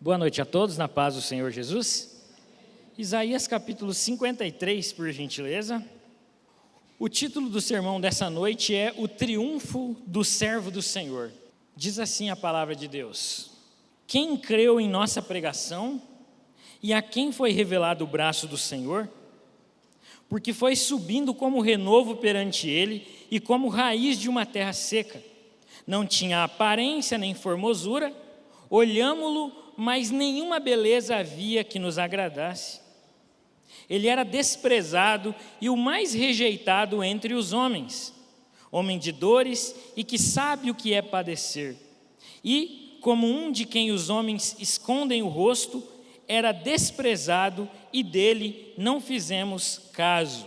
Boa noite a todos, na paz do Senhor Jesus. Isaías capítulo 53, por gentileza. O título do sermão dessa noite é O Triunfo do Servo do Senhor. Diz assim a palavra de Deus: Quem creu em nossa pregação e a quem foi revelado o braço do Senhor? Porque foi subindo como renovo perante ele e como raiz de uma terra seca. Não tinha aparência nem formosura, olhámo-lo, mas nenhuma beleza havia que nos agradasse. Ele era desprezado e o mais rejeitado entre os homens, homem de dores e que sabe o que é padecer. E, como um de quem os homens escondem o rosto, era desprezado e dele não fizemos caso.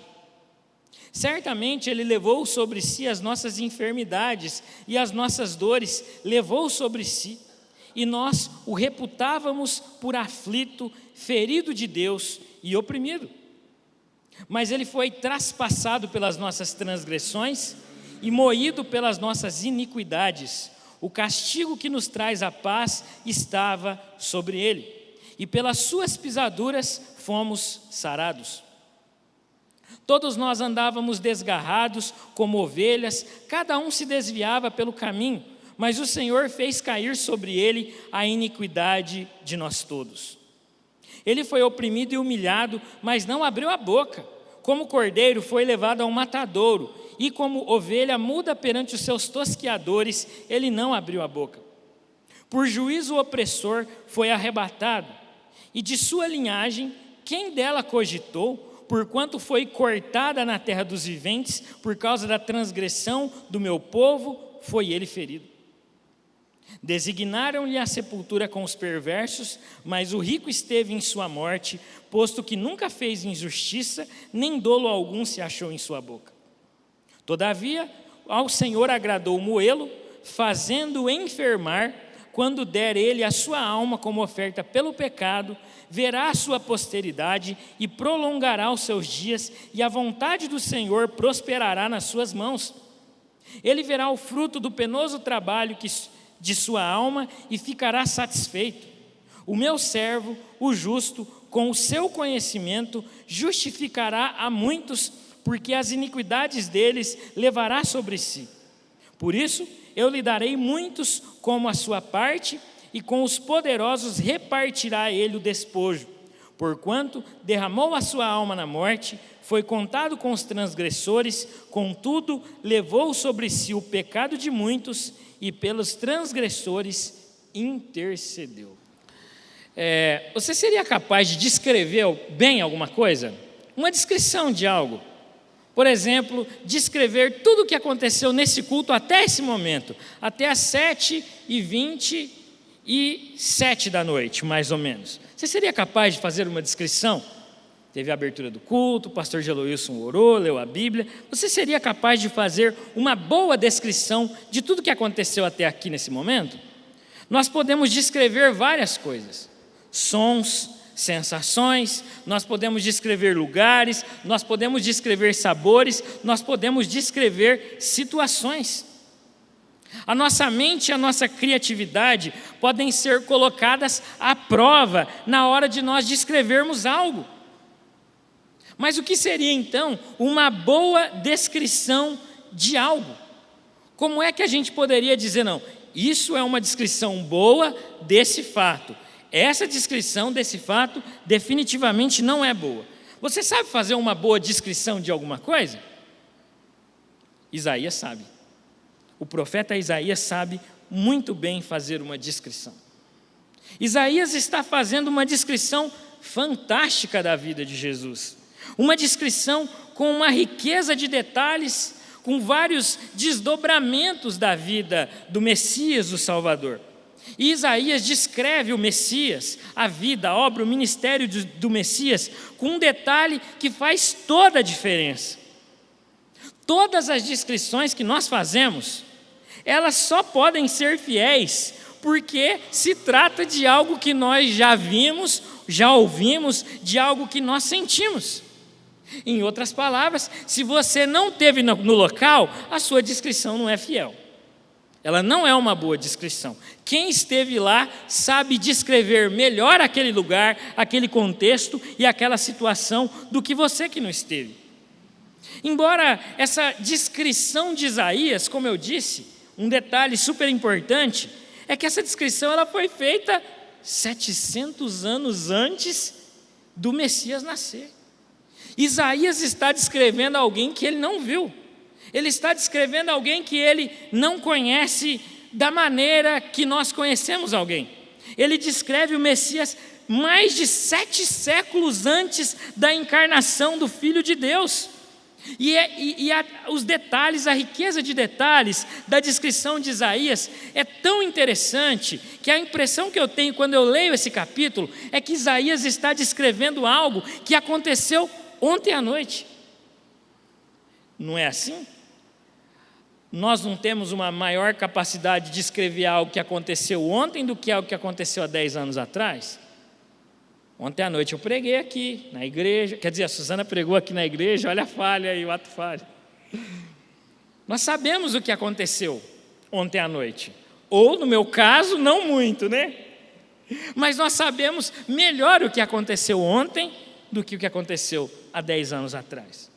Certamente ele levou sobre si as nossas enfermidades e as nossas dores levou sobre si. E nós o reputávamos por aflito, ferido de Deus e oprimido. Mas ele foi traspassado pelas nossas transgressões e moído pelas nossas iniquidades. O castigo que nos traz a paz estava sobre ele, e pelas suas pisaduras fomos sarados. Todos nós andávamos desgarrados como ovelhas, cada um se desviava pelo caminho, mas o Senhor fez cair sobre ele a iniquidade de nós todos. Ele foi oprimido e humilhado, mas não abriu a boca. Como cordeiro foi levado ao matadouro, e como ovelha muda perante os seus tosqueadores, ele não abriu a boca. Por juízo opressor foi arrebatado, e de sua linhagem, quem dela cogitou? Porquanto foi cortada na terra dos viventes, por causa da transgressão do meu povo, foi ele ferido. Designaram-lhe a sepultura com os perversos, mas o rico esteve em sua morte, posto que nunca fez injustiça, nem dolo algum se achou em sua boca. Todavia, ao Senhor agradou moê-lo, fazendo-o enfermar. Quando der ele a sua alma como oferta pelo pecado, verá a sua posteridade e prolongará os seus dias, e a vontade do Senhor prosperará nas suas mãos. Ele verá o fruto do penoso trabalho de sua alma e ficará satisfeito. O meu servo, o justo, com o seu conhecimento, justificará a muitos, porque as iniquidades deles levará sobre si. Por isso, eu lhe darei muitos como a sua parte, e com os poderosos repartirá ele o despojo. Porquanto derramou a sua alma na morte, foi contado com os transgressores, contudo levou sobre si o pecado de muitos, e pelos transgressores intercedeu. Você seria capaz de descrever bem alguma coisa? Uma descrição de algo. Por exemplo, descrever tudo o que aconteceu nesse culto até esse momento, até as 7h27 da noite, mais ou menos. Você seria capaz de fazer uma descrição? Teve a abertura do culto, o pastor Geloilson orou, leu a Bíblia. Você seria capaz de fazer uma boa descrição de tudo que aconteceu até aqui nesse momento? Nós podemos descrever várias coisas: sons, sensações, nós podemos descrever lugares, nós podemos descrever sabores, nós podemos descrever situações. A nossa mente e a nossa criatividade podem ser colocadas à prova na hora de nós descrevermos algo. Mas o que seria então uma boa descrição de algo? Como é que a gente poderia dizer, não, isso é uma descrição boa desse fato? Essa descrição desse fato definitivamente não é boa. Você sabe fazer uma boa descrição de alguma coisa? Isaías sabe. O profeta Isaías sabe muito bem fazer uma descrição. Isaías está fazendo uma descrição fantástica da vida de Jesus. Uma descrição com uma riqueza de detalhes, com vários desdobramentos da vida do Messias, do Salvador. E Isaías descreve o Messias, a vida, a obra, o ministério do Messias, com um detalhe que faz toda a diferença. Todas as descrições que nós fazemos, elas só podem ser fiéis, porque se trata de algo que nós já vimos, já ouvimos, de algo que nós sentimos. Em outras palavras, se você não esteve no local, a sua descrição não é fiel. Ela não é uma boa descrição. Quem esteve lá sabe descrever melhor aquele lugar, aquele contexto e aquela situação do que você que não esteve. Embora essa descrição de Isaías, como eu disse, um detalhe super importante, é que essa descrição ela foi feita 700 anos antes do Messias nascer. Isaías está descrevendo alguém que ele não viu. Ele está descrevendo alguém que ele não conhece da maneira que nós conhecemos alguém. Ele descreve o Messias mais de 7 séculos antes da encarnação do Filho de Deus. Os detalhes, a riqueza de detalhes da descrição de Isaías é tão interessante que a impressão que eu tenho quando eu leio esse capítulo é que Isaías está descrevendo algo que aconteceu ontem à noite. Não é assim? Nós não temos uma maior capacidade de escrever algo que aconteceu ontem do que algo que aconteceu há 10 anos atrás? Ontem à noite eu preguei aqui na igreja, quer dizer, a Suzana pregou aqui na igreja, olha a falha aí, o ato falha. Nós sabemos o que aconteceu ontem à noite, ou no meu caso, não muito, né? Mas nós sabemos melhor o que aconteceu ontem do que o que aconteceu há 10 anos atrás.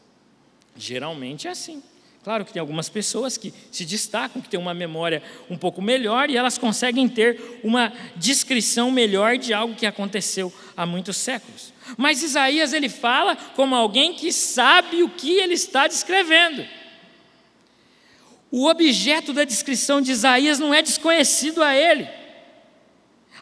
Geralmente é assim. Claro que tem algumas pessoas que se destacam, que têm uma memória um pouco melhor e elas conseguem ter uma descrição melhor de algo que aconteceu há muitos séculos. Mas Isaías ele fala como alguém que sabe o que ele está descrevendo. O objeto da descrição de Isaías não é desconhecido a ele.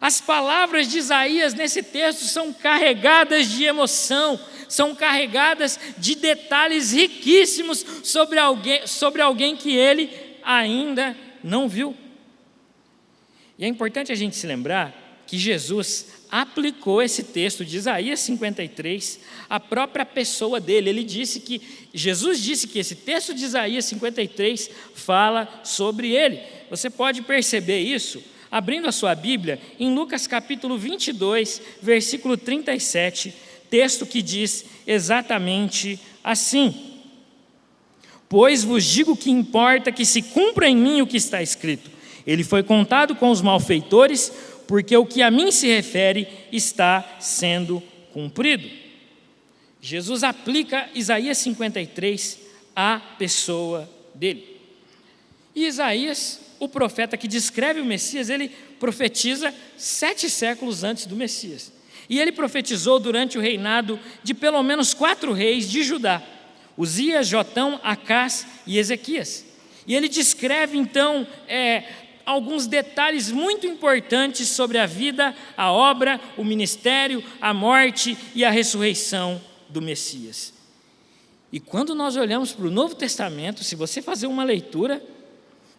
As palavras de Isaías nesse texto são carregadas de emoção, são carregadas de detalhes riquíssimos sobre alguém que ele ainda não viu. E é importante a gente se lembrar que Jesus aplicou esse texto de Isaías 53 à própria pessoa dele. Jesus disse que esse texto de Isaías 53 fala sobre ele. Você pode perceber isso abrindo a sua Bíblia em Lucas capítulo 22, versículo 37, texto que diz exatamente assim: pois vos digo que importa que se cumpra em mim o que está escrito. Ele foi contado com os malfeitores, porque o que a mim se refere está sendo cumprido. Jesus aplica Isaías 53 à pessoa dele. E Isaías, o profeta que descreve o Messias, ele profetiza 7 séculos antes do Messias. E ele profetizou durante o reinado de pelo menos 4 reis de Judá: Uzias, Jotão, Acás e Ezequias. E ele descreve então alguns detalhes muito importantes sobre a vida, a obra, o ministério, a morte e a ressurreição do Messias. E quando nós olhamos para o Novo Testamento, se você fazer uma leitura,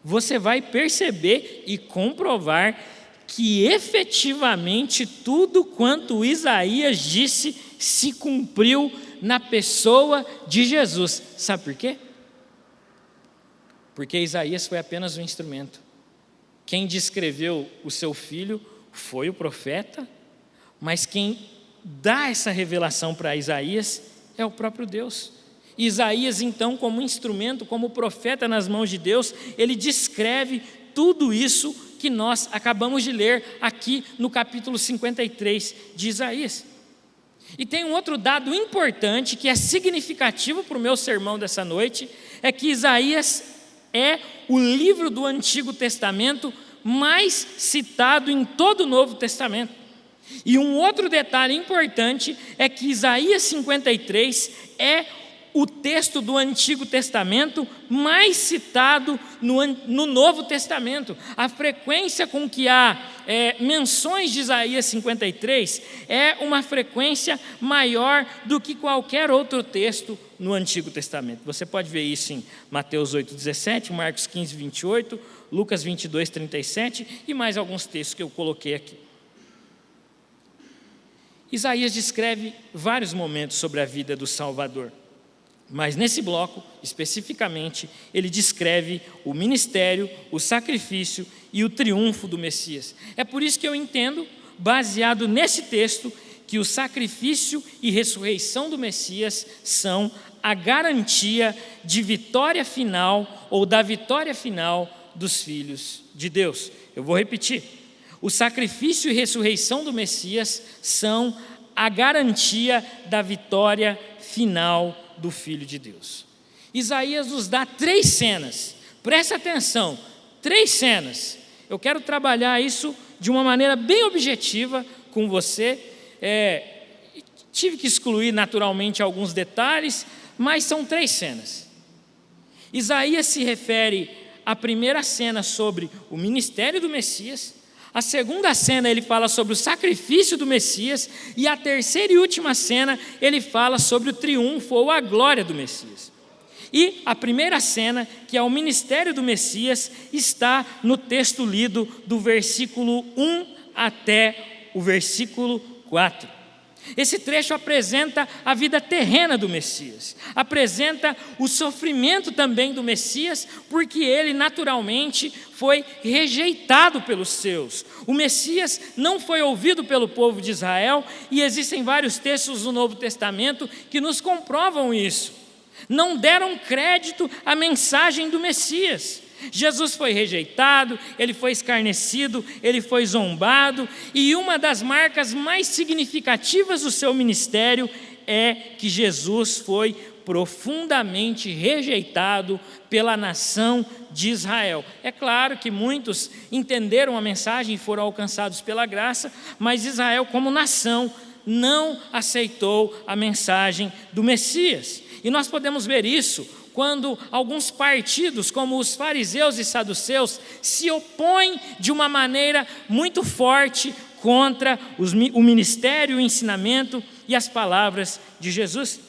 você vai perceber e comprovar que efetivamente tudo quanto Isaías disse se cumpriu na pessoa de Jesus. Sabe por quê? Porque Isaías foi apenas um instrumento. Quem descreveu o seu filho foi o profeta, mas quem dá essa revelação para Isaías é o próprio Deus. Isaías, então, como instrumento, como profeta nas mãos de Deus, ele descreve tudo isso que nós acabamos de ler aqui no capítulo 53 de Isaías. E tem um outro dado importante que é significativo para o meu sermão dessa noite, é que Isaías é o livro do Antigo Testamento mais citado em todo o Novo Testamento. E um outro detalhe importante é que Isaías 53 é o texto do Antigo Testamento mais citado no Novo Testamento. A frequência com que há menções de Isaías 53 é uma frequência maior do que qualquer outro texto no Antigo Testamento. Você pode ver isso em Mateus 8,17, Marcos 15, 28, Lucas 22, 37 e mais alguns textos que eu coloquei aqui. Isaías descreve vários momentos sobre a vida do Salvador. Mas nesse bloco, especificamente, ele descreve o ministério, o sacrifício e o triunfo do Messias. É por isso que eu entendo, baseado nesse texto, que o sacrifício e ressurreição do Messias são a garantia de vitória final ou da vitória final dos filhos de Deus. Eu vou repetir. O sacrifício e ressurreição do Messias são a garantia da vitória final do Filho de Deus. Isaías nos dá 3 cenas, presta atenção, 3 cenas. Eu quero trabalhar isso de uma maneira bem objetiva com você. Tive que excluir naturalmente alguns detalhes, mas são 3 cenas. Isaías se refere à primeira cena sobre o ministério do Messias. A segunda cena ele fala sobre o sacrifício do Messias, e a terceira e última cena ele fala sobre o triunfo ou a glória do Messias. E a primeira cena, que é o ministério do Messias, está no texto lido do versículo 1 até o versículo 4. Esse trecho apresenta a vida terrena do Messias, apresenta o sofrimento também do Messias, porque ele naturalmente foi rejeitado pelos seus. O Messias não foi ouvido pelo povo de Israel, e existem vários textos do Novo Testamento que nos comprovam isso. Não deram crédito à mensagem do Messias. Jesus foi rejeitado, ele foi escarnecido, ele foi zombado, e uma das marcas mais significativas do seu ministério é que Jesus foi profundamente rejeitado pela nação de Israel. É claro que muitos entenderam a mensagem e foram alcançados pela graça, mas Israel, como nação, não aceitou a mensagem do Messias. E nós podemos ver isso quando alguns partidos, como os fariseus e saduceus, se opõem de uma maneira muito forte contra o ministério, o ensinamento e as palavras de Jesus.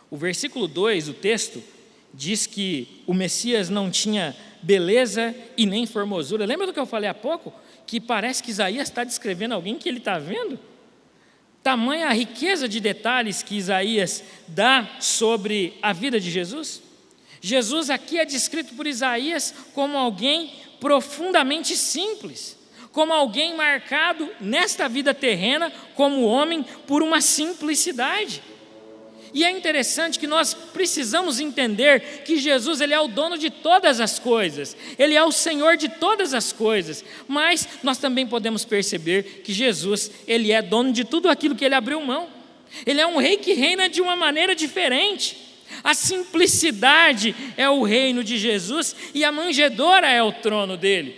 O versículo 2 do texto diz que o Messias não tinha beleza e nem formosura. Lembra do que eu falei há pouco? Que parece que Isaías está descrevendo alguém que ele está vendo? Tamanha a riqueza de detalhes que Isaías dá sobre a vida de Jesus. Jesus aqui é descrito por Isaías como alguém profundamente simples, como alguém marcado nesta vida terrena como homem por uma simplicidade. E é interessante que nós precisamos entender que Jesus, ele é o dono de todas as coisas, ele é o Senhor de todas as coisas, mas nós também podemos perceber que Jesus, ele é dono de tudo aquilo que ele abriu mão. Ele é um rei que reina de uma maneira diferente. A simplicidade é o reino de Jesus e a manjedoura é o trono dele.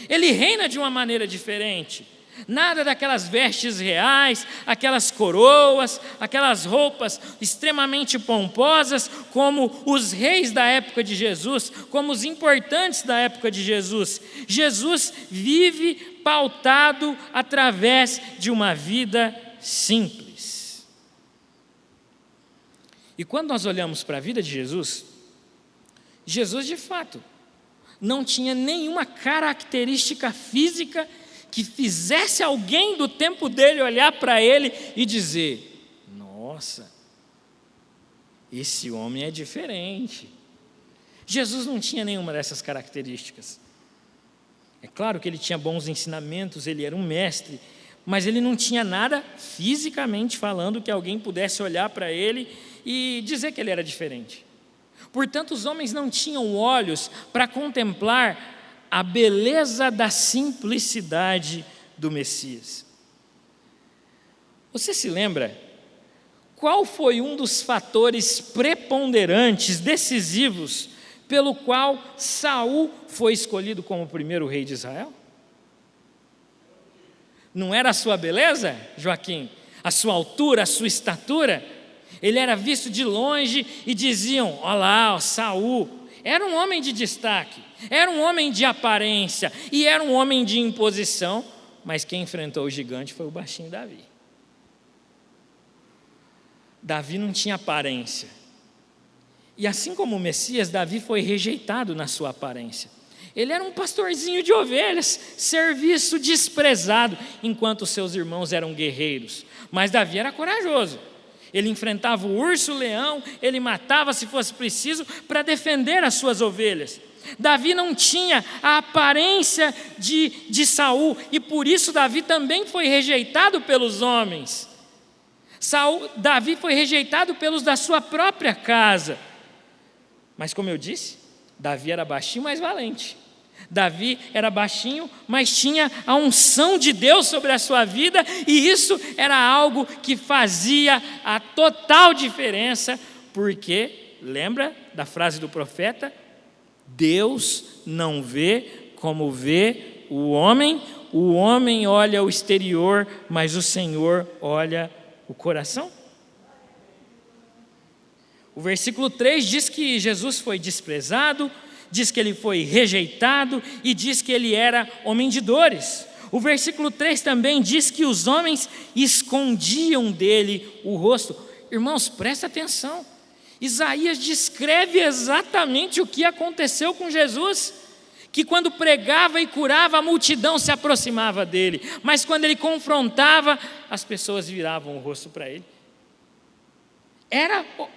Ele reina de uma maneira diferente. Nada daquelas vestes reais, aquelas coroas, aquelas roupas extremamente pomposas, como os reis da época de Jesus, como os importantes da época de Jesus. Jesus vive pautado através de uma vida simples. E quando nós olhamos para a vida de Jesus, Jesus de fato não tinha nenhuma característica física que fizesse alguém do tempo dele olhar para ele e dizer: nossa, esse homem é diferente. Jesus não tinha nenhuma dessas características. É claro que ele tinha bons ensinamentos, ele era um mestre, mas ele não tinha nada fisicamente falando que alguém pudesse olhar para ele e dizer que ele era diferente. Portanto, os homens não tinham olhos para contemplar a beleza da simplicidade do Messias. Você se lembra qual foi um dos fatores preponderantes, decisivos, pelo qual Saul foi escolhido como o primeiro rei de Israel? Não era a sua beleza, Joaquim? A sua altura, a sua estatura? Ele era visto de longe e diziam: olha lá, Saul. Era um homem de destaque, era um homem de aparência e era um homem de imposição, mas quem enfrentou o gigante foi o baixinho Davi. Davi não tinha aparência. E assim como o Messias, Davi foi rejeitado na sua aparência. Ele era um pastorzinho de ovelhas, serviço desprezado, enquanto seus irmãos eram guerreiros. Mas Davi era corajoso. Ele enfrentava o urso, o leão, ele matava se fosse preciso para defender as suas ovelhas. Davi não tinha a aparência de Saul, e por isso Davi também foi rejeitado pelos homens. Davi foi rejeitado pelos da sua própria casa. Mas como eu disse, Davi era baixinho, mas valente. Davi era baixinho, mas tinha a unção de Deus sobre a sua vida, e isso era algo que fazia a total diferença, porque, lembra da frase do profeta? Deus não vê como vê o homem olha o exterior, mas o Senhor olha o coração. O versículo 3 diz que Jesus foi desprezado, diz que ele foi rejeitado e diz que ele era homem de dores. O versículo 3 também diz que os homens escondiam dele o rosto. Irmãos, presta atenção. Isaías descreve exatamente o que aconteceu com Jesus, que quando pregava e curava, a multidão se aproximava dele, mas quando ele confrontava, as pessoas viravam o rosto para ele.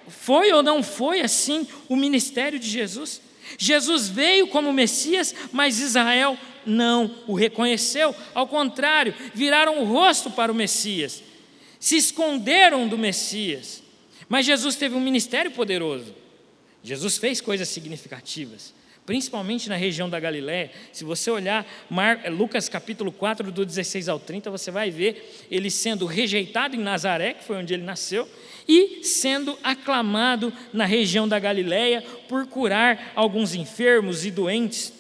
Foi ou não foi assim o ministério de Jesus? Jesus veio como Messias, mas Israel não o reconheceu. Ao contrário, viraram o rosto para o Messias, se esconderam do Messias. Mas Jesus teve um ministério poderoso. Jesus fez coisas significativas, principalmente na região da Galiléia. Se você olhar Lucas capítulo 4, do 16 ao 30, você vai ver ele sendo rejeitado em Nazaré, que foi onde ele nasceu, e sendo aclamado na região da Galiléia por curar alguns enfermos e doentes.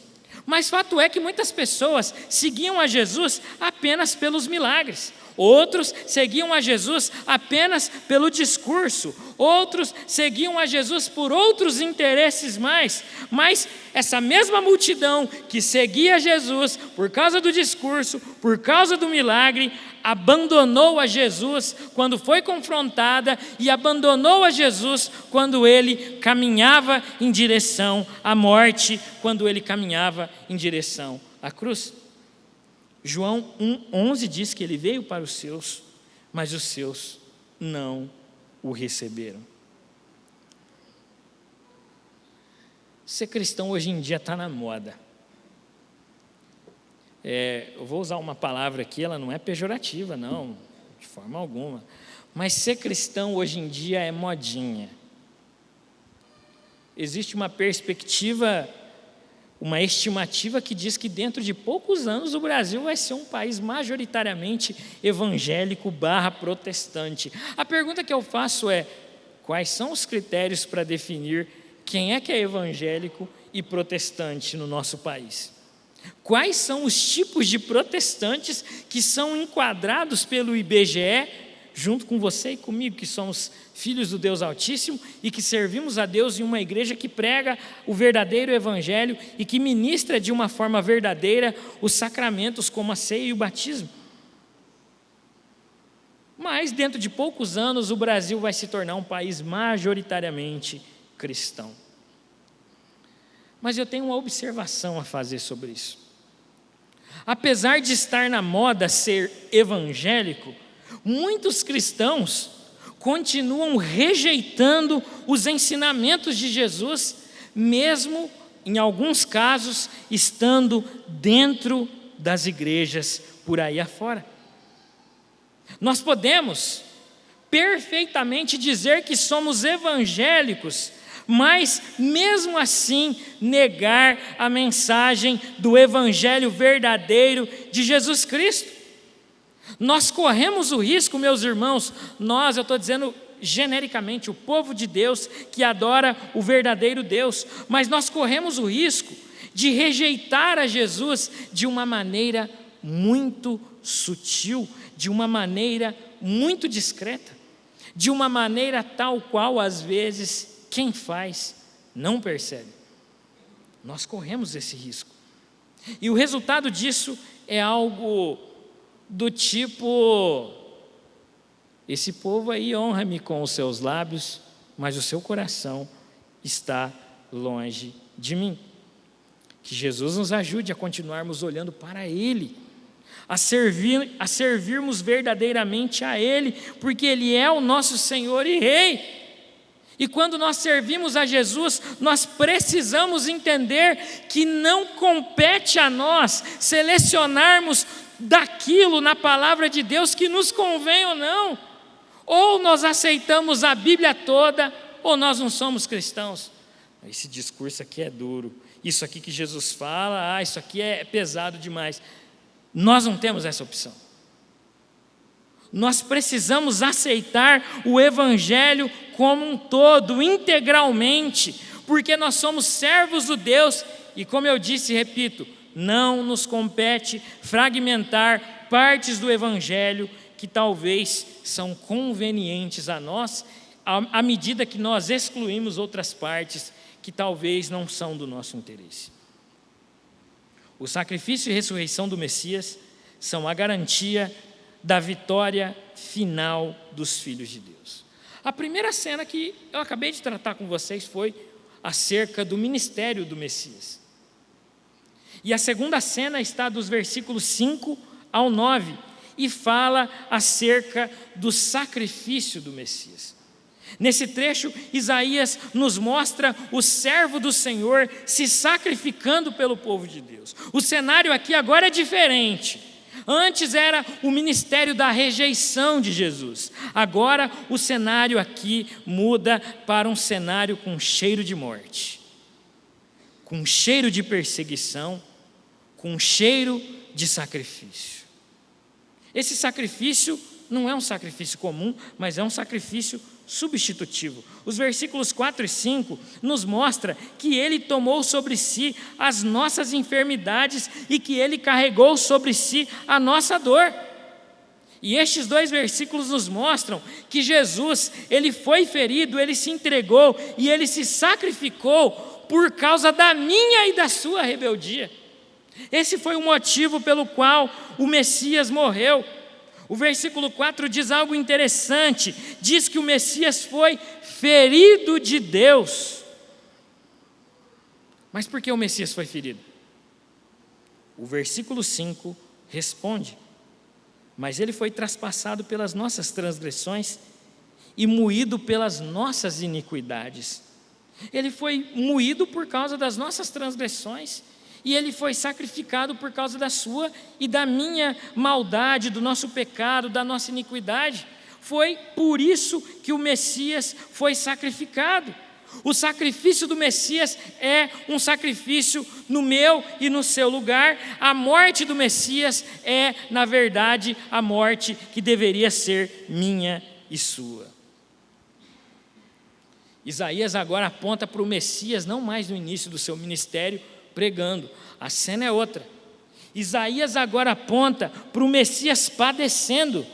Mas fato é que muitas pessoas seguiam a Jesus apenas pelos milagres. Outros seguiam a Jesus apenas pelo discurso. Outros seguiam a Jesus por outros interesses mais. Mas essa mesma multidão que seguia Jesus por causa do discurso, por causa do milagre, abandonou a Jesus quando foi confrontada e abandonou a Jesus quando ele caminhava em direção à morte, quando ele caminhava em direção à cruz. João 1,11 diz que ele veio para os seus, mas os seus não o receberam. Ser cristão hoje em dia está na moda. Eu vou usar uma palavra aqui, ela não é pejorativa, não, de forma alguma. Mas ser cristão hoje em dia é modinha. Existe uma perspectiva, uma estimativa que diz que dentro de poucos anos o Brasil vai ser um país majoritariamente evangélico / protestante. A pergunta que eu faço é: quais são os critérios para definir quem é evangélico e protestante no nosso país? Quais são os tipos de protestantes que são enquadrados pelo IBGE, junto com você e comigo, que somos filhos do Deus Altíssimo e que servimos a Deus em uma igreja que prega o verdadeiro evangelho e que ministra de uma forma verdadeira os sacramentos como a ceia e o batismo? Mas dentro de poucos anos o Brasil vai se tornar um país majoritariamente cristão. Mas eu tenho uma observação a fazer sobre isso. Apesar de estar na moda ser evangélico, muitos cristãos continuam rejeitando os ensinamentos de Jesus, mesmo, em alguns casos, estando dentro das igrejas por aí afora. Nós podemos perfeitamente dizer que somos evangélicos, mas mesmo assim negar a mensagem do evangelho verdadeiro de Jesus Cristo. Nós corremos o risco, meus irmãos, eu estou dizendo genericamente, o povo de Deus que adora o verdadeiro Deus, mas nós corremos o risco de rejeitar a Jesus de uma maneira muito sutil, de uma maneira muito discreta, de uma maneira tal qual às vezes quem faz não percebe. Nós corremos esse risco. E o resultado disso é algo do tipo: esse povo aí honra-me com os seus lábios, mas o seu coração está longe de mim. Que Jesus nos ajude a continuarmos olhando para Ele, a servirmos verdadeiramente a Ele, porque Ele é o nosso Senhor e Rei. E quando nós servimos a Jesus, nós precisamos entender que não compete a nós selecionarmos daquilo na palavra de Deus que nos convém ou não. Ou nós aceitamos a Bíblia toda, ou nós não somos cristãos. Esse discurso aqui é duro. Isso aqui que Jesus fala, isso aqui é pesado demais. Nós não temos essa opção. Nós precisamos aceitar o Evangelho como um todo, integralmente, porque nós somos servos do Deus, e como eu disse e repito, não nos compete fragmentar partes do Evangelho que talvez são convenientes a nós, à medida que nós excluímos outras partes que talvez não são do nosso interesse. O sacrifício e ressurreição do Messias são a garantia da vitória final dos filhos de Deus. A primeira cena que eu acabei de tratar com vocês foi acerca do ministério do Messias. E a segunda cena está dos versículos 5 ao 9 e fala acerca do sacrifício do Messias. Nesse trecho, Isaías nos mostra o servo do Senhor se sacrificando pelo povo de Deus. O cenário aqui agora é diferente. Antes era o ministério da rejeição de Jesus. Agora o cenário aqui muda para um cenário com cheiro de morte, com cheiro de perseguição, com cheiro de sacrifício. Esse sacrifício não é um sacrifício comum, mas é um sacrifício substitutivo. Os versículos 4 e 5 nos mostra que ele tomou sobre si as nossas enfermidades e que ele carregou sobre si a nossa dor. E estes dois versículos nos mostram que Jesus, ele foi ferido, ele se entregou e ele se sacrificou por causa da minha e da sua rebeldia. Esse foi o motivo pelo qual o Messias morreu. O versículo 4 diz algo interessante, diz que o Messias foi ferido de Deus. Mas por que o Messias foi ferido? O versículo 5 responde: mas ele foi traspassado pelas nossas transgressões e moído pelas nossas iniquidades. Ele foi moído por causa das nossas transgressões, e ele foi sacrificado por causa da sua e da minha maldade, do nosso pecado, da nossa iniquidade. Foi por isso que o Messias foi sacrificado. O sacrifício do Messias é um sacrifício no meu e no seu lugar. A morte do Messias é, na verdade, a morte que deveria ser minha e sua. Isaías agora aponta para o Messias, não mais no início do seu ministério, pregando. A cena é outra. Isaías agora aponta para o Messias padecendo,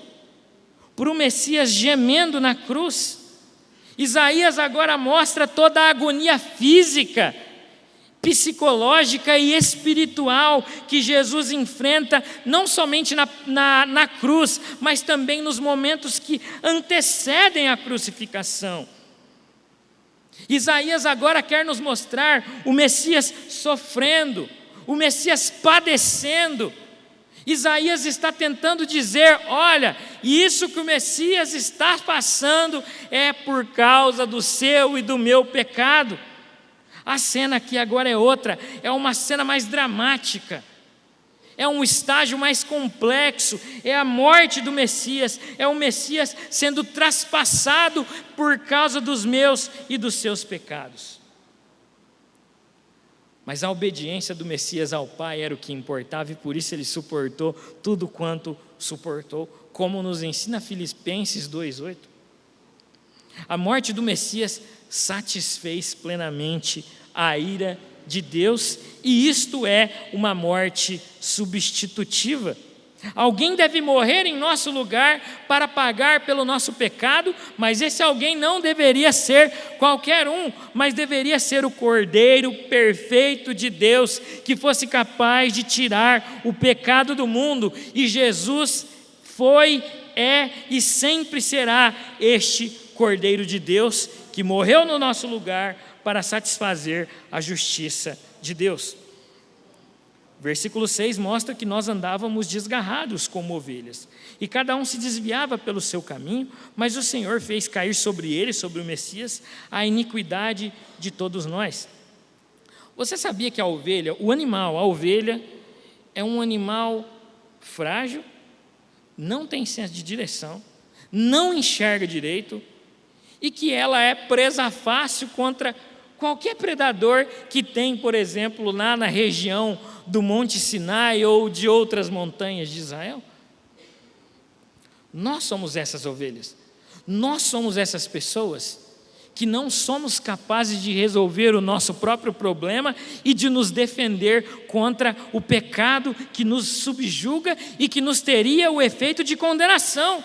para o Messias gemendo na cruz. Isaías agora mostra toda a agonia física, psicológica e espiritual que Jesus enfrenta, não somente na cruz, mas também nos momentos que antecedem a crucificação. Isaías agora quer nos mostrar o Messias sofrendo, o Messias padecendo. Isaías está tentando dizer: olha, isso que o Messias está passando é por causa do seu e do meu pecado. A cena aqui agora é outra, é uma cena mais dramática. É um estágio mais complexo, é a morte do Messias, é o Messias sendo traspassado por causa dos meus e dos seus pecados. Mas a obediência do Messias ao Pai era o que importava, e por isso ele suportou tudo quanto suportou, como nos ensina Filipenses 2:8. A morte do Messias satisfez plenamente a ira de Deus, e isto é uma morte substitutiva. Alguém deve morrer em nosso lugar para pagar pelo nosso pecado, mas esse alguém não deveria ser qualquer um, mas deveria ser o Cordeiro perfeito de Deus, que fosse capaz de tirar o pecado do mundo. E Jesus foi, é e sempre será este Cordeiro de Deus, que morreu no nosso lugar para satisfazer a justiça de Deus. Versículo 6 mostra que nós andávamos desgarrados como ovelhas, e cada um se desviava pelo seu caminho, mas o Senhor fez cair sobre ele, sobre o Messias, a iniquidade de todos nós. Você sabia que a ovelha é um animal frágil, não tem senso de direção, não enxerga direito, e que ela é presa fácil contra Qualquer predador que tem, por exemplo, lá na região do Monte Sinai ou de outras montanhas de Israel. Nós somos essas ovelhas. Nós somos essas pessoas que não somos capazes de resolver o nosso próprio problema e de nos defender contra o pecado que nos subjuga e que nos teria o efeito de condenação.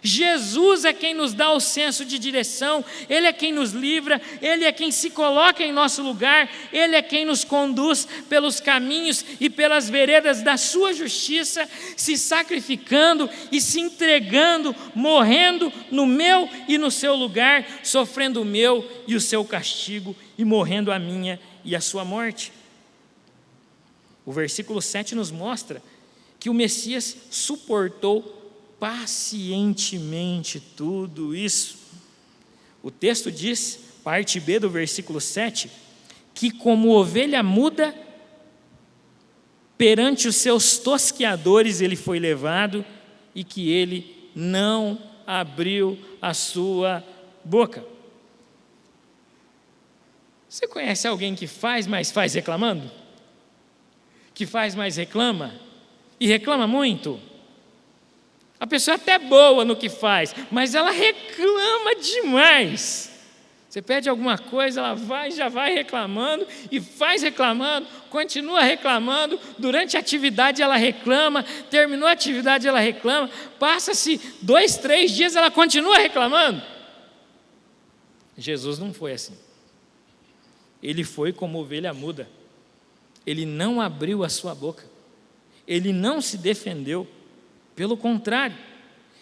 Jesus é quem nos dá o senso de direção, Ele é quem nos livra, Ele é quem se coloca em nosso lugar, Ele é quem nos conduz pelos caminhos e pelas veredas da sua justiça, se sacrificando e se entregando, morrendo no meu e no seu lugar, sofrendo o meu e o seu castigo e morrendo a minha e a sua morte. O versículo 7 nos mostra que o Messias suportou pacientemente tudo isso. O texto diz, parte B do versículo 7, que como ovelha muda, perante os seus tosqueadores ele foi levado e que ele não abriu a sua boca. Você conhece alguém que faz, mas faz reclamando? Que faz, mas reclama? E reclama muito? A pessoa é até boa no que faz, mas ela reclama demais. Você pede alguma coisa, ela já vai reclamando e faz reclamando, continua reclamando. Durante a atividade ela reclama, terminou a atividade ela reclama, passa-se 2, 3 dias ela continua reclamando. Jesus não foi assim. Ele foi como ovelha muda. Ele não abriu a sua boca. Ele não se defendeu. Pelo contrário,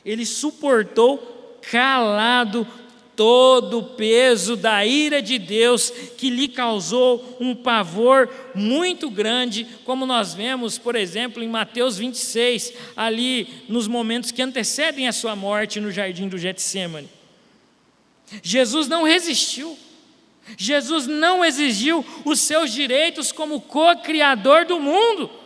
ele suportou calado todo o peso da ira de Deus, que lhe causou um pavor muito grande, como nós vemos, por exemplo, em Mateus 26, ali nos momentos que antecedem a sua morte no jardim do Getsêmani. Jesus não resistiu, Jesus não exigiu os seus direitos como co-criador do mundo.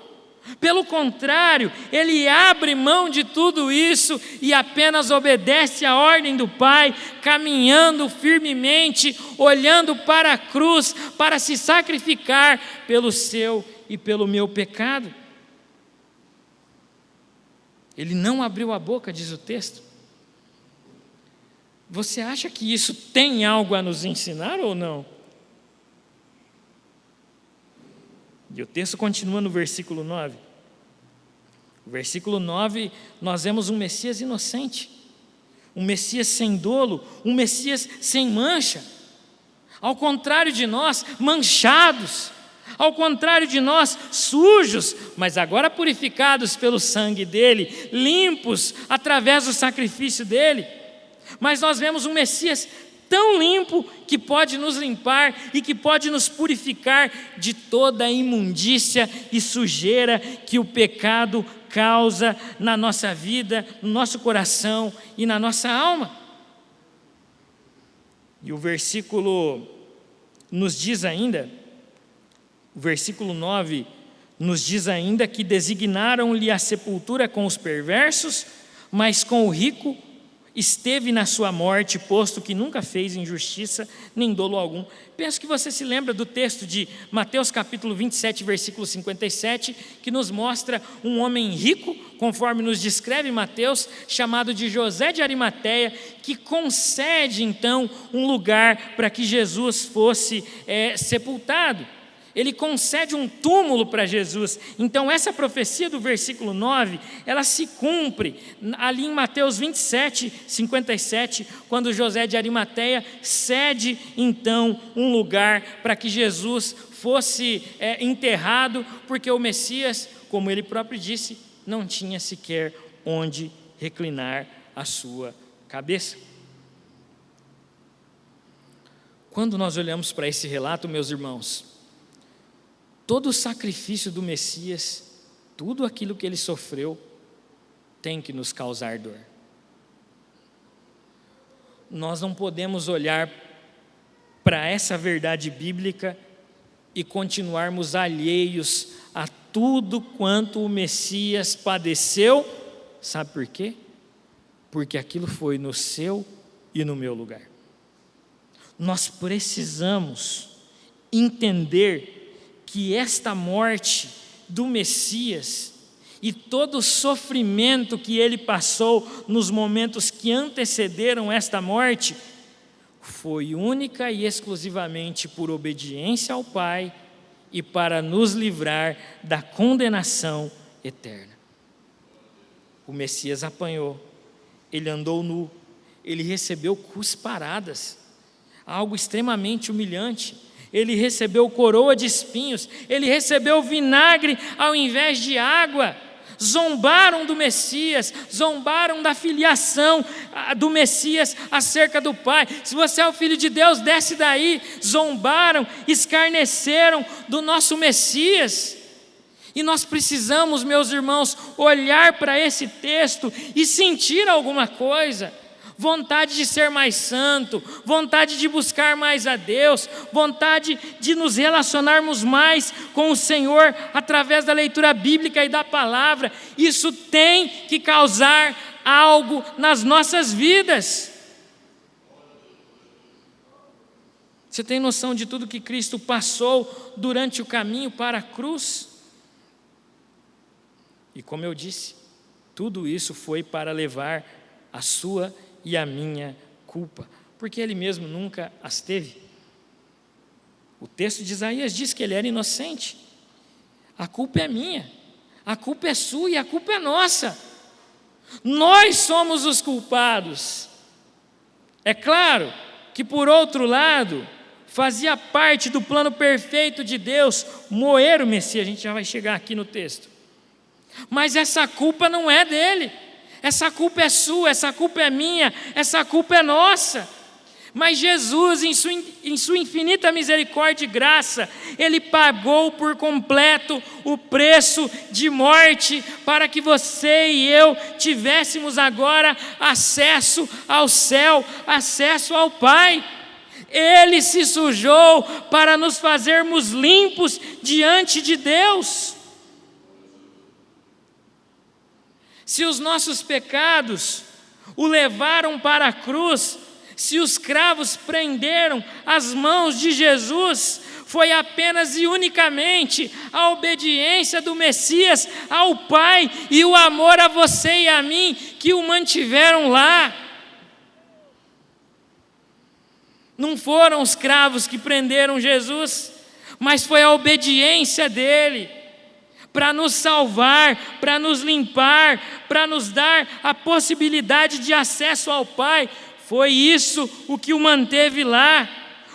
Pelo contrário, ele abre mão de tudo isso e apenas obedece à ordem do Pai, caminhando firmemente, olhando para a cruz, para se sacrificar pelo seu e pelo meu pecado. Ele não abriu a boca, diz o texto. Você acha que isso tem algo a nos ensinar ou não? E o texto continua no versículo 9. No versículo 9, nós vemos um Messias inocente, um Messias sem dolo, um Messias sem mancha. Ao contrário de nós, manchados, ao contrário de nós, sujos, mas agora purificados pelo sangue dele, limpos através do sacrifício dele. Mas nós vemos um Messias tão limpo que pode nos limpar e que pode nos purificar de toda a imundícia e sujeira que o pecado causa na nossa vida, no nosso coração e na nossa alma. E o versículo nos diz ainda, o versículo 9 nos diz ainda que designaram-lhe a sepultura com os perversos, mas com o rico esteve na sua morte, posto que nunca fez injustiça, nem dolo algum. Penso que você se lembra do texto de Mateus capítulo 27, versículo 57, que nos mostra um homem rico, conforme nos descreve Mateus, chamado de José de Arimateia, que concede então um lugar para que Jesus fosse sepultado. Ele concede um túmulo para Jesus. Então essa profecia do versículo 9, ela se cumpre ali em Mateus 27, 57, quando José de Arimateia cede então um lugar para que Jesus fosse enterrado, porque o Messias, como ele próprio disse, não tinha sequer onde reclinar a sua cabeça. Quando nós olhamos para esse relato, meus irmãos, todo o sacrifício do Messias, tudo aquilo que ele sofreu, tem que nos causar dor. Nós não podemos olhar para essa verdade bíblica e continuarmos alheios a tudo quanto o Messias padeceu. Sabe por quê? Porque aquilo foi no seu e no meu lugar. Nós precisamos entender que esta morte do Messias e todo o sofrimento que ele passou nos momentos que antecederam esta morte foi única e exclusivamente por obediência ao Pai e para nos livrar da condenação eterna. O Messias apanhou, ele andou nu, ele recebeu cusparadas, algo extremamente humilhante. Ele recebeu coroa de espinhos, ele recebeu vinagre ao invés de água. Zombaram do Messias, zombaram da filiação do Messias acerca do Pai. Se você é o Filho de Deus, desce daí. Zombaram, escarneceram do nosso Messias. E nós precisamos, meus irmãos, olhar para esse texto e sentir alguma coisa. Vontade de ser mais santo, vontade de buscar mais a Deus, vontade de nos relacionarmos mais com o Senhor através da leitura bíblica e da palavra. Isso tem que causar algo nas nossas vidas. Você tem noção de tudo que Cristo passou durante o caminho para a cruz? E como eu disse, tudo isso foi para levar a sua e a minha culpa, porque ele mesmo nunca as teve. O texto de Isaías diz que ele era inocente. A culpa é minha, a culpa é sua e a culpa é nossa. Nós somos os culpados. É claro que, por outro lado, fazia parte do plano perfeito de Deus moer o Messias. A gente já vai chegar aqui no texto. Mas essa culpa não é dele. Essa culpa é sua, essa culpa é minha, essa culpa é nossa. Mas Jesus, em sua infinita misericórdia e graça, ele pagou por completo o preço de morte para que você e eu tivéssemos agora acesso ao céu, acesso ao Pai. Ele se sujou para nos fazermos limpos diante de Deus. Se os nossos pecados o levaram para a cruz, se os cravos prenderam as mãos de Jesus, foi apenas e unicamente a obediência do Messias ao Pai e o amor a você e a mim que o mantiveram lá. Não foram os cravos que prenderam Jesus, mas foi a obediência dele para nos salvar, para nos limpar, para nos dar a possibilidade de acesso ao Pai. Foi isso o que o manteve lá.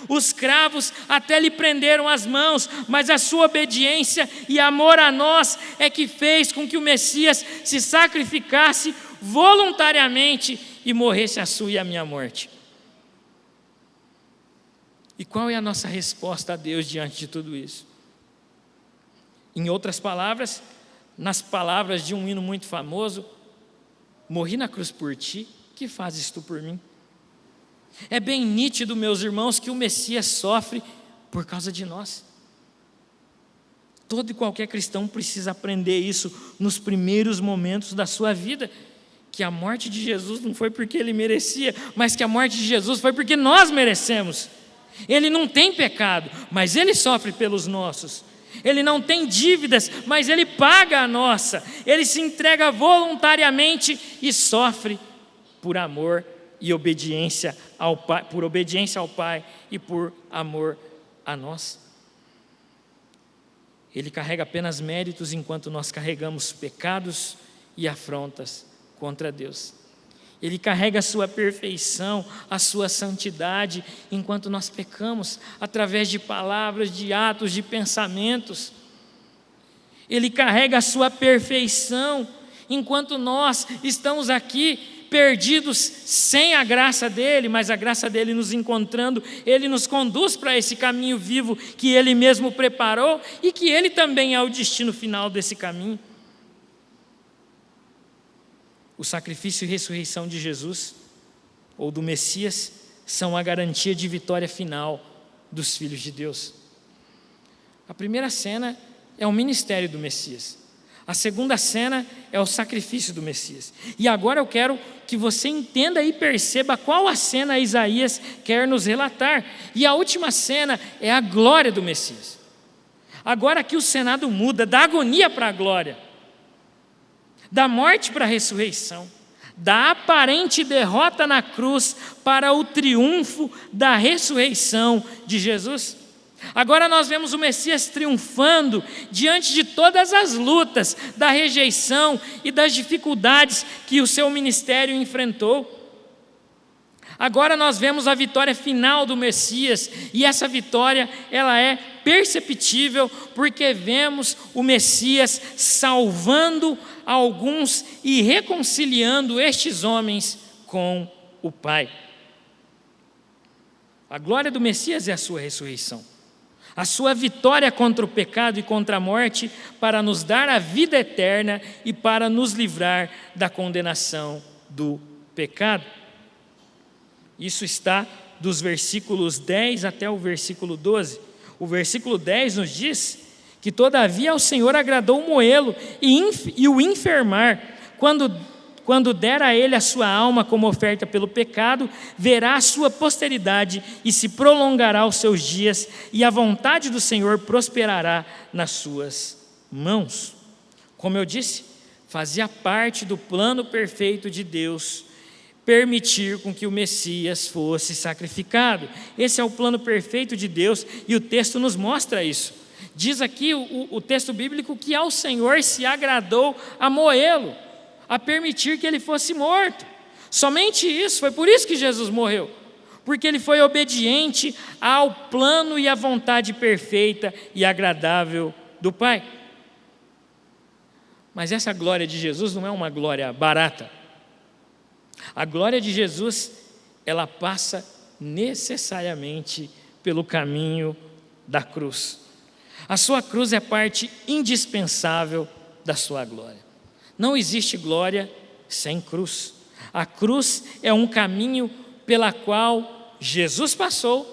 Os cravos até lhe prenderam as mãos, mas a sua obediência e amor a nós é que fez com que o Messias se sacrificasse voluntariamente e morresse a sua e a minha morte. E qual é a nossa resposta a Deus diante de tudo isso? Em outras palavras, nas palavras de um hino muito famoso: morri na cruz por ti, que fazes tu por mim? É bem nítido, meus irmãos, que o Messias sofre por causa de nós. Todo e qualquer cristão precisa aprender isso nos primeiros momentos da sua vida, que a morte de Jesus não foi porque ele merecia, mas que a morte de Jesus foi porque nós merecemos. Ele não tem pecado, mas ele sofre pelos nossos. Ele não tem dívidas, mas ele paga a nossa. Ele se entrega voluntariamente e sofre por amor e obediência ao Pai, por obediência ao Pai e por amor a nós. Ele carrega apenas méritos enquanto nós carregamos pecados e afrontas contra Deus. Ele carrega a sua perfeição, a sua santidade, enquanto nós pecamos, através de palavras, de atos, de pensamentos. Ele carrega a sua perfeição, enquanto nós estamos aqui perdidos sem a graça dele, mas a graça dele nos encontrando, ele nos conduz para esse caminho vivo que ele mesmo preparou e que ele também é o destino final desse caminho. O sacrifício e ressurreição de Jesus, ou do Messias, são a garantia de vitória final dos filhos de Deus. A primeira cena é o ministério do Messias. A segunda cena é o sacrifício do Messias. E agora eu quero que você entenda e perceba qual a cena Isaías quer nos relatar. E a última cena é a glória do Messias. Agora aqui o cenário muda da agonia para a glória, da morte para a ressurreição, da aparente derrota na cruz para o triunfo da ressurreição de Jesus. Agora nós vemos o Messias triunfando diante de todas as lutas, da rejeição e das dificuldades que o seu ministério enfrentou. Agora nós vemos a vitória final do Messias, e essa vitória ela é perceptível porque vemos o Messias salvando alguns e reconciliando estes homens com o Pai. A glória do Messias é a sua ressurreição, a sua vitória contra o pecado e contra a morte, para nos dar a vida eterna e para nos livrar da condenação do pecado. Isso está dos versículos 10 até o versículo 12. O versículo 10 nos diz que todavia ao Senhor agradou moê-lo e o enfermar. Quando der a ele a sua alma como oferta pelo pecado, verá a sua posteridade e se prolongará os seus dias, e a vontade do Senhor prosperará nas suas mãos. Como eu disse, fazia parte do plano perfeito de Deus permitir com que o Messias fosse sacrificado. Esse é o plano perfeito de Deus e o texto nos mostra isso. Diz aqui o texto bíblico que ao Senhor se agradou a moê-lo, a permitir que ele fosse morto. Somente isso, foi por isso que Jesus morreu, porque ele foi obediente ao plano e à vontade perfeita e agradável do Pai. Mas essa glória de Jesus não é uma glória barata. A glória de Jesus, ela passa necessariamente pelo caminho da cruz. A sua cruz é parte indispensável da sua glória. Não existe glória sem cruz. A cruz é um caminho pela qual Jesus passou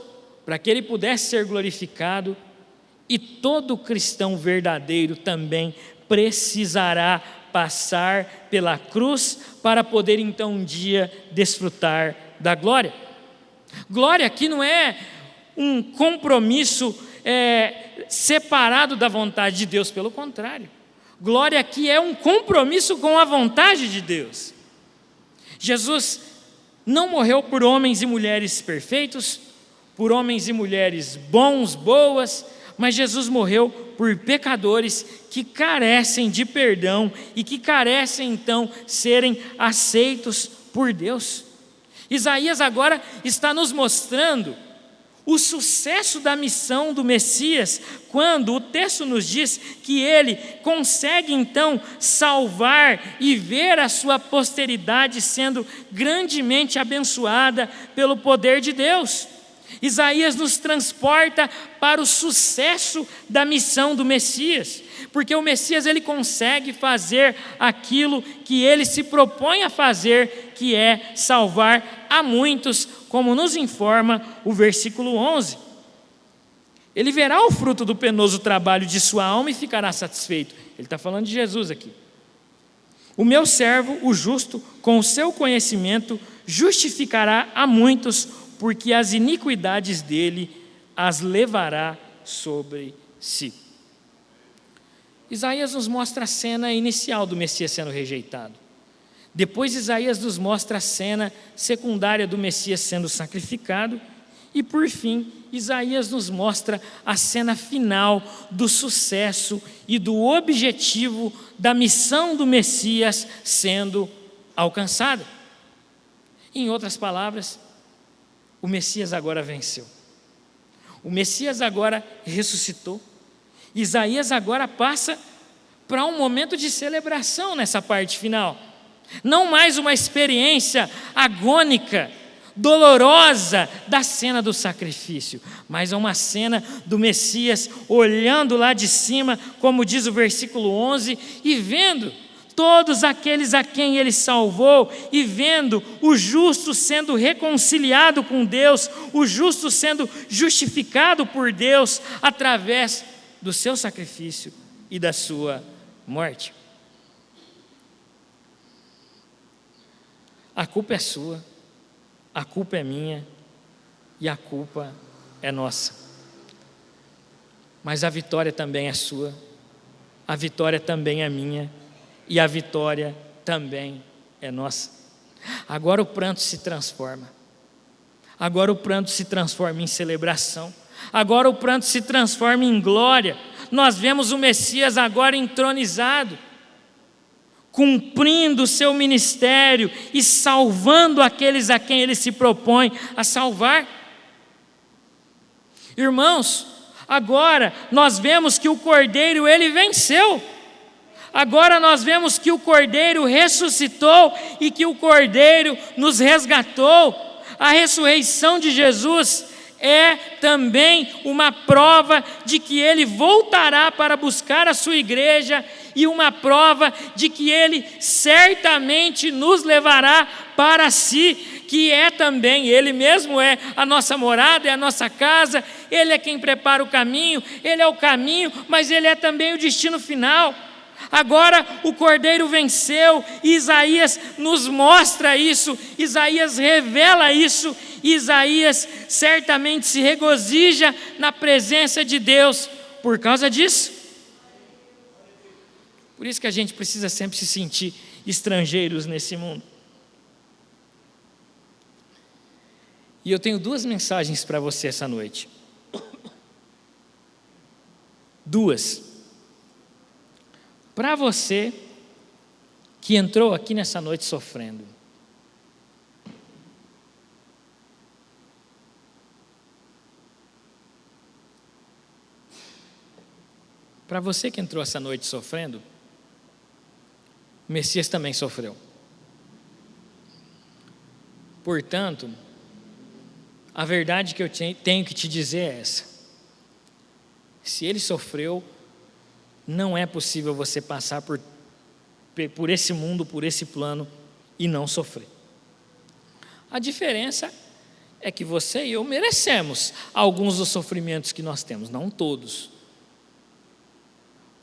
para que ele pudesse ser glorificado, e todo cristão verdadeiro também precisará passar pela cruz para poder então um dia desfrutar da glória. Glória aqui não é um compromisso separado da vontade de Deus, pelo contrário. Glória aqui é um compromisso com a vontade de Deus. Jesus não morreu por homens e mulheres perfeitos, por homens e mulheres bons, boas, mas Jesus morreu por pecadores que carecem de perdão e que carecem então serem aceitos por Deus. Isaías agora está nos mostrando o sucesso da missão do Messias, quando o texto nos diz que ele consegue então salvar e ver a sua posteridade sendo grandemente abençoada pelo poder de Deus. Isaías nos transporta para o sucesso da missão do Messias, porque o Messias ele consegue fazer aquilo que ele se propõe a fazer, que é salvar a muitos, como nos informa o versículo 11. Ele verá o fruto do penoso trabalho de sua alma e ficará satisfeito. Ele está falando de Jesus aqui. O meu servo, o justo, com o seu conhecimento, justificará a muitos, porque as iniquidades dele as levará sobre si. Isaías nos mostra a cena inicial do Messias sendo rejeitado. Depois Isaías nos mostra a cena secundária do Messias sendo sacrificado. E por fim, Isaías nos mostra a cena final do sucesso e do objetivo da missão do Messias sendo alcançada. Em outras palavras, o Messias agora venceu. O Messias agora ressuscitou. Isaías agora passa para um momento de celebração nessa parte final. Não mais uma experiência agônica, dolorosa da cena do sacrifício, mas uma cena do Messias olhando lá de cima, como diz o versículo 11, e vendo todos aqueles a quem ele salvou, e vendo o justo sendo reconciliado com Deus, o justo sendo justificado por Deus através do seu sacrifício e da sua morte. A culpa é sua, a culpa é minha e a culpa é nossa. Mas a vitória também é sua, a vitória também é minha e a vitória também é nossa. Agora o pranto se transforma. Agora o pranto se transforma em celebração. Agora o pranto se transforma em glória. Nós vemos o Messias agora entronizado, cumprindo o seu ministério e salvando aqueles a quem ele se propõe a salvar. Irmãos, agora nós vemos que o Cordeiro, ele venceu. Agora nós vemos que o Cordeiro ressuscitou e que o Cordeiro nos resgatou. A ressurreição de Jesus é também uma prova de que Ele voltará para buscar a sua igreja e uma prova de que Ele certamente nos levará para si, que é também, Ele mesmo é a nossa morada, é a nossa casa, Ele é quem prepara o caminho, Ele é o caminho, mas Ele é também o destino final. Agora o Cordeiro venceu, Isaías nos mostra isso, Isaías revela isso, Isaías certamente se regozija na presença de Deus por causa disso. Por isso que a gente precisa sempre se sentir estrangeiros nesse mundo. E eu tenho duas mensagens para você essa noite. Duas. Para você que entrou aqui nessa noite sofrendo. Para você que entrou essa noite sofrendo, o Messias também sofreu. Portanto, a verdade que eu tenho que te dizer é essa: se ele sofreu, não é possível você passar por esse mundo, por esse plano e não sofrer. A diferença é que você e eu merecemos alguns dos sofrimentos que nós temos, não todos.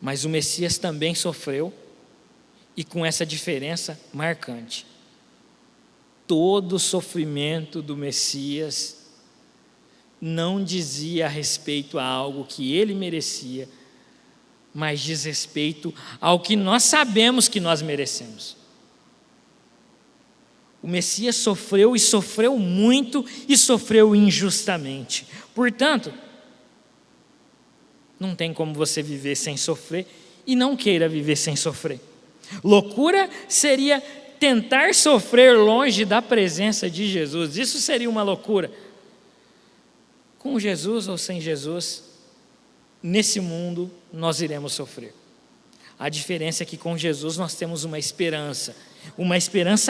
Mas o Messias também sofreu, e com essa diferença marcante: todo o sofrimento do Messias não dizia a respeito a algo que ele merecia, mas diz respeito ao que nós sabemos que nós merecemos. O Messias sofreu, e sofreu muito, e sofreu injustamente. Portanto, não tem como você viver sem sofrer, e não queira viver sem sofrer. Loucura seria tentar sofrer longe da presença de Jesus. Isso seria uma loucura. Com Jesus ou sem Jesus, nesse mundo nós iremos sofrer. A diferença é que com Jesus nós temos uma esperança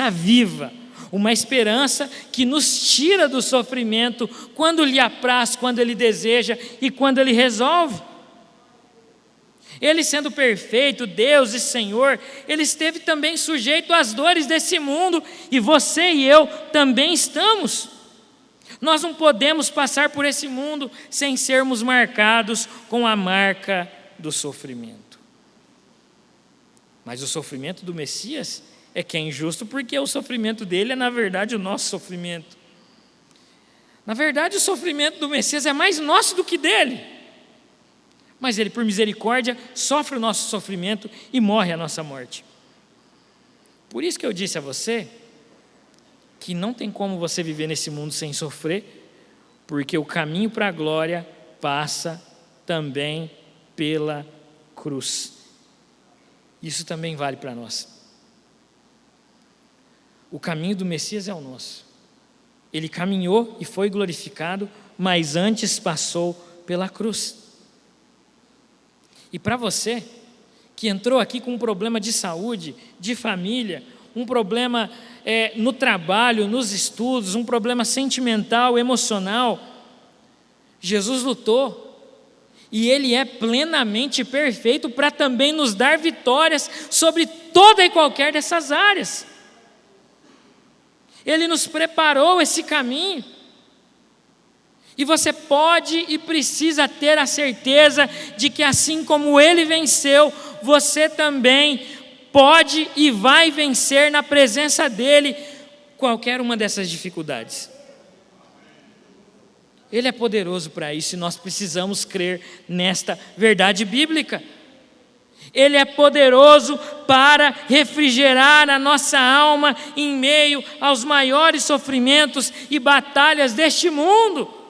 viva, uma esperança que nos tira do sofrimento quando lhe apraz, quando Ele deseja e quando Ele resolve. Ele, sendo perfeito, Deus e Senhor, Ele esteve também sujeito às dores desse mundo, e você e eu também estamos. Nós não podemos passar por esse mundo sem sermos marcados com a marca do sofrimento. Mas o sofrimento do Messias é que é injusto, porque o sofrimento dele é, na verdade, o nosso sofrimento. Na verdade, o sofrimento do Messias é mais nosso do que dele. Mas ele, por misericórdia, sofre o nosso sofrimento e morre a nossa morte. Por isso que eu disse a você que não tem como você viver nesse mundo sem sofrer, porque o caminho para a glória passa também pela cruz. Isso também vale para nós. O caminho do Messias é o nosso. Ele caminhou e foi glorificado, mas antes passou pela cruz. E para você que entrou aqui com um problema de saúde, de família, um problema no trabalho, nos estudos, um problema sentimental, emocional, Jesus lutou, e Ele é plenamente perfeito para também nos dar vitórias sobre toda e qualquer dessas áreas. Ele nos preparou esse caminho, e você pode e precisa ter a certeza de que assim como Ele venceu, você também pode e vai vencer na presença dEle, qualquer uma dessas dificuldades. Ele é poderoso para isso e nós precisamos crer nesta verdade bíblica. Ele é poderoso para refrigerar a nossa alma em meio aos maiores sofrimentos e batalhas deste mundo.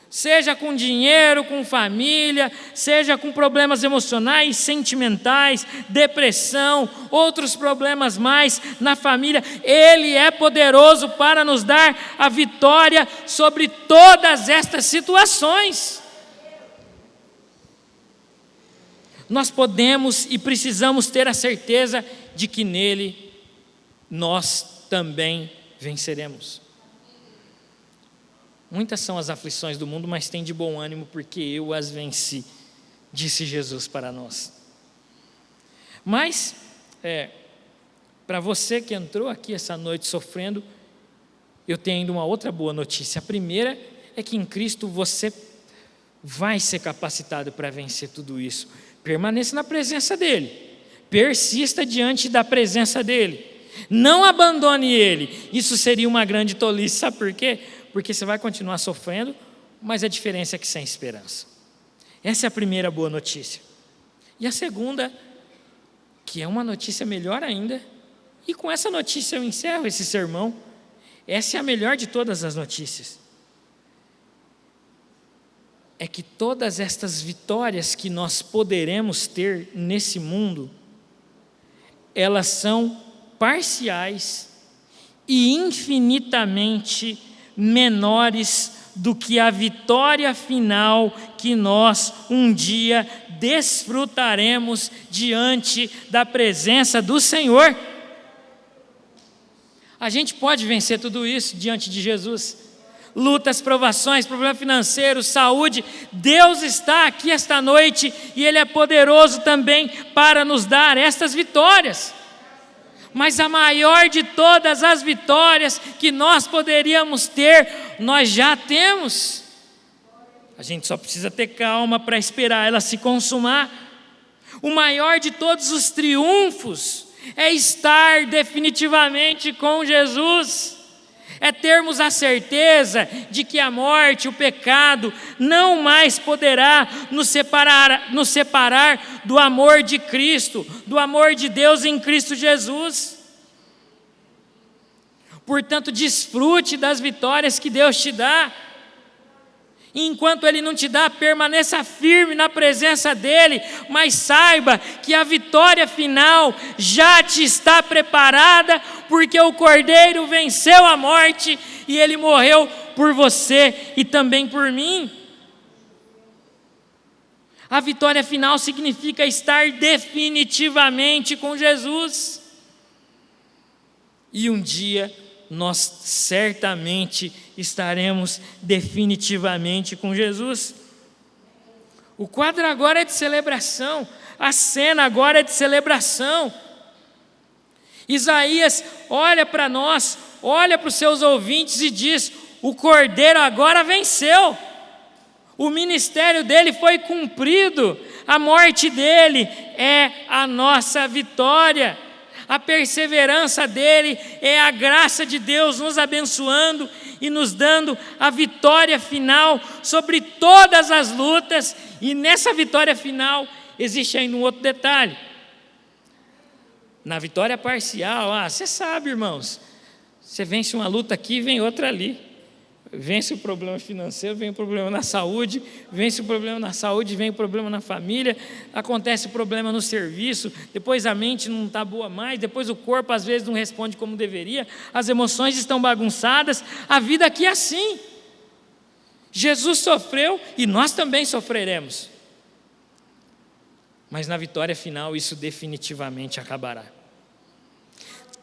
Seja com dinheiro, com família, seja com problemas emocionais, sentimentais, depressão, outros problemas mais na família. Ele é poderoso para nos dar a vitória sobre todas estas situações. Nós podemos e precisamos ter a certeza de que nele nós também venceremos. Muitas são as aflições do mundo, mas tem de bom ânimo, porque eu as venci, disse Jesus para nós. Mas, para você que entrou aqui essa noite sofrendo, eu tenho ainda uma outra boa notícia. A primeira é que em Cristo você vai ser capacitado para vencer tudo isso. Permaneça na presença dEle, persista diante da presença dEle, não abandone Ele. Isso seria uma grande tolice, sabe por quê? Porque você vai continuar sofrendo, mas a diferença é que sem esperança. Essa é a primeira boa notícia. E a segunda, que é uma notícia melhor ainda, e com essa notícia eu encerro esse sermão. Essa é a melhor de todas as notícias. É que todas estas vitórias que nós poderemos ter nesse mundo, elas são parciais e infinitamente menores do que a vitória final que nós um dia desfrutaremos diante da presença do Senhor. A gente pode vencer tudo isso diante de Jesus. Lutas, provações, problema financeiro, saúde. Deus está aqui esta noite e Ele é poderoso também para nos dar estas vitórias. Mas a maior de todas as vitórias que nós poderíamos ter, nós já temos. A gente só precisa ter calma para esperar ela se consumar. O maior de todos os triunfos é estar definitivamente com Jesus. É termos a certeza de que a morte, o pecado, não mais poderá nos separar do amor de Cristo, do amor de Deus em Cristo Jesus. Portanto, desfrute das vitórias que Deus te dá. E enquanto Ele não te dá, permaneça firme na presença dEle, mas saiba que a vitória final já te está preparada, porque o Cordeiro venceu a morte e Ele morreu por você e também por mim. A vitória final significa estar definitivamente com Jesus. E um dia nós certamente estaremos definitivamente com Jesus. O quadro agora é de celebração, a cena agora é de celebração. Isaías olha para nós, olha para os seus ouvintes e diz: o Cordeiro agora venceu, o ministério dele foi cumprido, a morte dele é a nossa vitória. A perseverança dele é a graça de Deus nos abençoando e nos dando a vitória final sobre todas as lutas. E nessa vitória final existe ainda um outro detalhe. Na vitória parcial, você sabe, irmãos, você vence uma luta aqui, vem outra ali. Vence o problema financeiro, vem o problema na saúde, vence o problema na saúde, vem o problema na família, acontece o problema no serviço, depois a mente não está boa mais, depois o corpo às vezes não responde como deveria, as emoções estão bagunçadas, a vida aqui é assim. Jesus sofreu e nós também sofreremos. Mas na vitória final isso definitivamente acabará.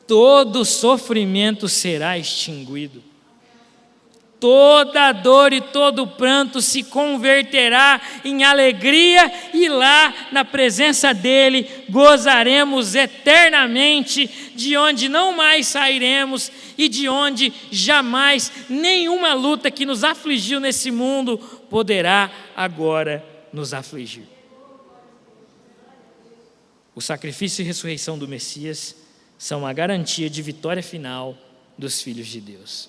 Todo sofrimento será extinguido. Toda dor e todo pranto se converterá em alegria e lá na presença dEle gozaremos eternamente, de onde não mais sairemos e de onde jamais nenhuma luta que nos afligiu nesse mundo poderá agora nos afligir. O sacrifício e ressurreição do Messias são a garantia de vitória final dos filhos de Deus.